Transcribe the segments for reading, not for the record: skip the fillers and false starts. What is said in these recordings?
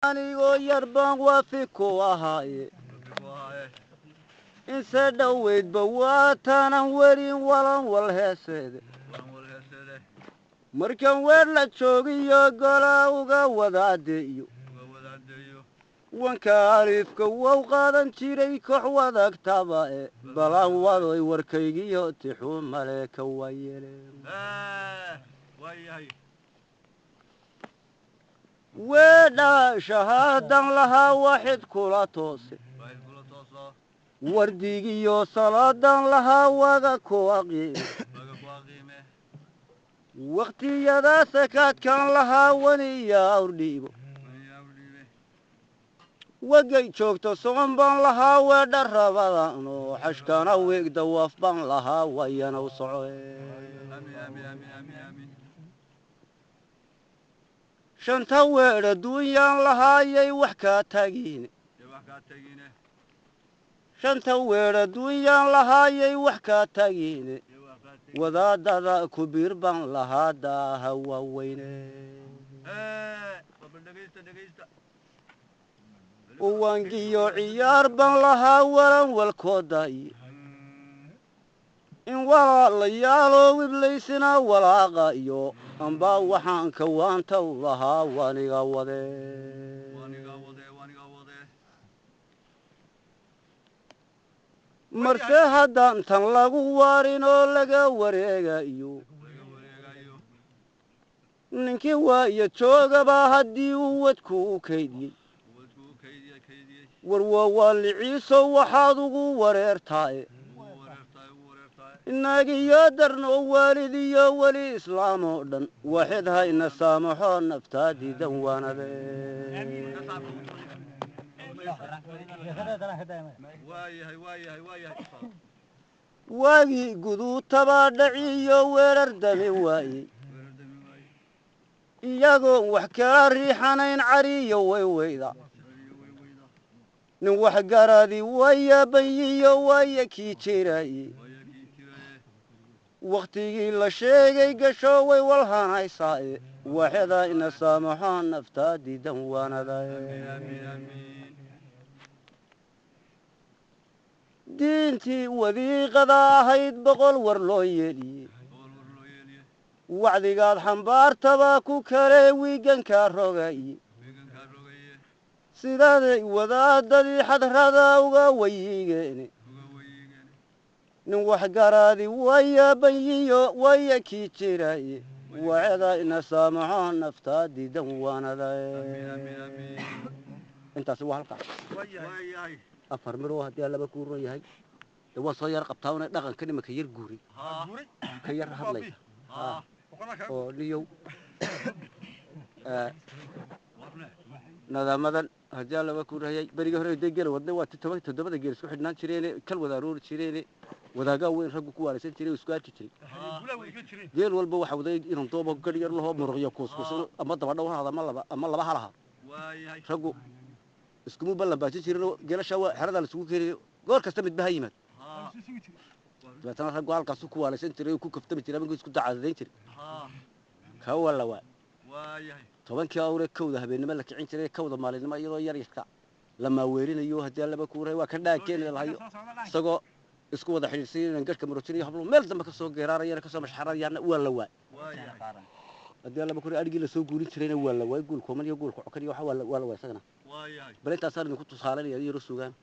anigoo yar baan waafi ku ahaaye inse dhoweydba waataanan welin walan wal heeseede markan weer la joogiyo golaa uga wadaadeeyo wanka aliifka wow qaadan jiray koox wadaagtaba e balan wadoy warkaygiyo tixuu maleeka waa yeeleen weedha shahaadan lahaa waxid kula toose wardigiyo salaadan lahaa waga kuwa qiime waqtiyadaa sakaadkan lahaa waniya awrdhiibo wagay joogto socon baan lahaa weedha rabadaanoo xashkana weegda waaf baan lahaa wayana u soco shanta weer adduunyaan lahaayay wax kaa tagiine shanta weer adduunyaan lahaayay wax kaa tagiine wadaadada kubiir baan lahaa daaha waaweyne uwangiyo ciyaar baan lahaa walan walkoodaye in walaalayaaloo wiblaysina walaaqayo ambaa waxaan kawaanta u lahaa waniga wade marse haddaan tan lagu waarin oo laga wareegayo ninkii waayo joogabaa haddii uu wadku u kaydiyey warwawaaliciiso waxaad ugu wareertaaye inagiyo darnoo waalidiyo weli islaam oo dhan waxid hayna saamaxoo naftaa diidan waanade waagii guduutabaa dhaciyo weerar dami waayey iyagoon wax kala riixanayn cariyo wayweyda nin waxgaradii waya banyiyo waya kii jiraaye wakhtigii la sheegay gasho way walhanaysaaye waxida ina saamaxoo naftaa diidan waanadaye diintii wadiiqada ahayd boqol war loo yeeliyey wacdigaad xambaartabaa ku kale wiigankaa rogaye sidaaday wadaadadii xadrada uga wayigeene nin waxgaraadi waya banyiyo waya kii jiraaye wacida ina saamaxoo naftaa diidan waanadaye intaasi waa halkaas afar miroo haddii laba kuuro yahay de waa soo yar qabtaa una dhaqanka nimanka yar guuri ka yar hadlaysa oo niyow nadaamadan haddii laba kuurayay beriga hore de geel wadna waa toddobada geel isku xidhnaan jireene kal wada aroori jireene wadaagaa weyn raggu ku waaraysan jiray isku arki jiray geel walba waxa waday inuu doobo gar yar lahoo muruqyo kuuskuusan ama daba dhow hada ama laba halaha raggu iskumu ballan baajin jirin geelasha waa xerada la isugu keenay goor kasta midba ha yimaad dabeetana raggu halkaasu ku waaraysan jiray ku kaftami jiray ama isku dacaadayn jiray ka wala waa tobankii awre kowda habeenimo la kicin jiray kowda maalinimo iyadoo yar yarka la maaweelinayo haddii laba kuuray waa ka dhaakeen lahayo isagoo isku wada xiriirsan garka marojinayo hablo meel dambe ka soo geeraarayana ka soo mashxarayana waa la waa haddii laba kuuray adhigii la soo guurin jirayna waa la waa guul kooman iyo guul cokan iyo waxa waa la waa isagana bal intaasaan idinku tusaalanaya yaro sugaan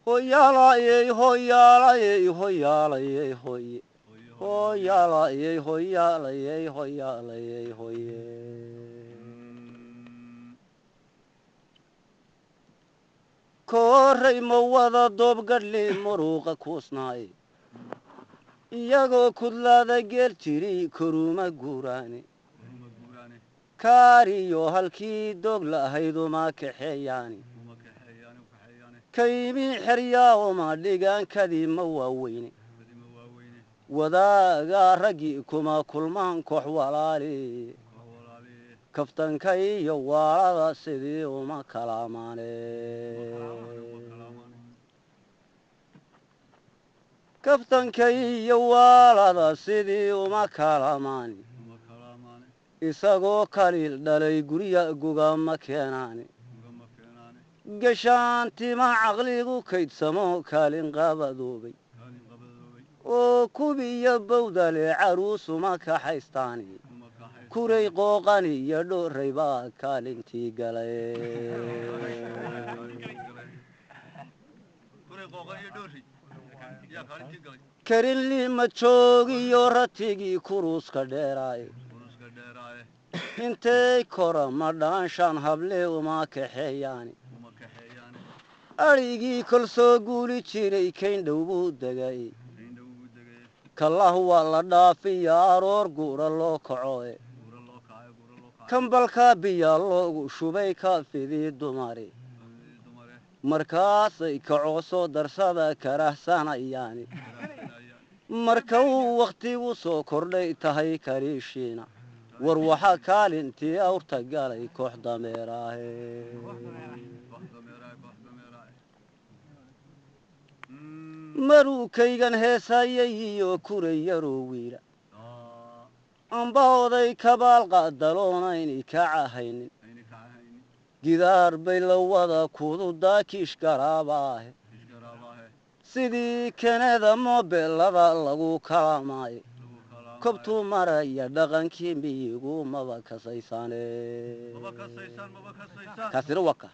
hoyaalayey hoyaalayey hoyaalayey hoye hoyaalayey hoyaalayey hoyaalayey hoye kooray ma wada doobgadhli muruuqa kuusnaaye iyagoo kudlaada geel jiri koruma guuraane kaariyo halkii doog la'ahayd uma kaxeeyaane kaymi xeryaa uma dhigaankadii ma waaweyne wadaagaa raggii kuma kulmaan koox walaali kaftanka iyo waalada sidii uma kalaamaane kaftankay iyo waalada sidii uma kalamaani isagoo kaliil dhalay gurya gugama keenaani gashaantima caqligu kaydsamo kaalin qabadoobay oo kubiya bawdale caruusuma kaxaystaani kuray qooqani iyo dhooray baa kaalintii galay karinli ma joogiyo ratigii kuruuska dheeraaye intay kora ma dhaanshaan hable uma kaxeeyaani adhigii kol soo guuli jiray kayn-dhow buu degay kallah waa la dhaafiya aroor guura loo kacoe kambalkaa biyaa loogu shubay kaafidii dumari markaasay kacoo soo darsada karahsanayaani marka uu wakhtigu soo kordhay tahay kaliishiina war waxaa kaalintii awrta galay koox dameeraahe maruu kaygan heesayay iyo kuray yaroo wiila amba oday kabaal qaadaloonayni kacahaynin gidaar bay la wada kududaa kiish garaabaahe sidii kenada moobelada lagu kalamaayo kobtuu maraya dhaqankii miyigu maba kasaysaane kaasina waka